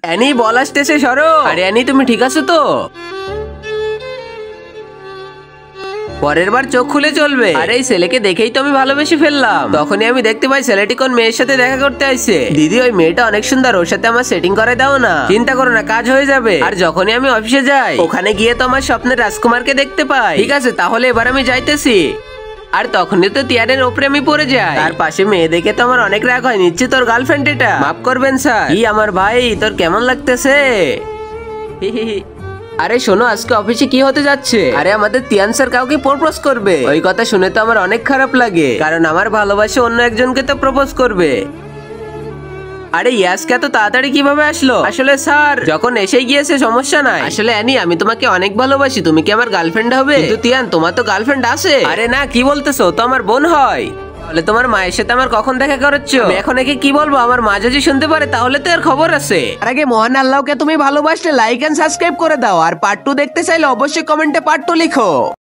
Annie বল আসতেছে, সরো। আরে অ্যানি তুমি ঠিক আছো তো? পরের বার চোখ খুলে চলবে। আর এই ছেলেকে দেখেই তো আমি ভালোবেসে ফেললাম। তখনই আমি দেখতে পাই ছেলেটি কোন মেয়ের সাথে দেখা করতে আসছে। দিদি ওই মেয়েটা অনেক সুন্দর, ওর সাথে আমার সেটিং করে দাও না। চিন্তা করো না, কাজ হয়ে যাবে। আর যখনই আমি অফিসে যাই ওখানে গিয়ে তো আমার স্বপ্নের রাজকুমারকে দেখতে পাই। ঠিক আছে তাহলে এবার আমি যাইতেছি। আর তখনই তো তিয়ারের ওপরে আমি পড়ে যাই। তার পাশে মেয়ে দেখে তো আমার অনেক রাগ হয়। নিশ্চয় তোর গার্লফ্রেন্ড এটা। মাফ করবেন স্যার। কি আমার ভাই, তোর কেমন লাগতেছে? আরে শোনো, আজকে অফিসে কি হতে যাচ্ছে? আরে আমাদের তিয়ান স্যার কাউকে প্রপোজ করবে। ওই কথা শুনে তো আমার অনেক খারাপ লাগে, কারণ আমার ভালোবাসা অন্য একজনকে তো প্রপোজ করবে। আরে ইয়াসকে এত তাড়াতাড়ি কিভাবে আসলো? আসলে স্যার যখন এসে গিয়েছে সমস্যা নাই। আসলে অ্যানি আমি তোমাকে অনেক ভালোবাসি, তুমি কি আমার গার্লফ্রেন্ড হবে? কিন্তু তিয়ান তোমার তো গার্লফ্রেন্ড আছে। আরে না, কি বলতেছো? তো আমার বোন হয়। তাহলে তোমার মায়ের সাথে আমার কখন দেখা করাচ্ছ? এখন একে কি বলবো? আমার মা যদি শুনতে পারে তাহলে তো এর খবর আছে। আর আগে মহান আল্লাহকে তুমি ভালোবাসলে লাইক এন্ড সাবস্ক্রাইব করে দাও। আর পার্ট 2 দেখতে চাইলে অবশ্যই কমেন্টে পার্ট 2 লিখো।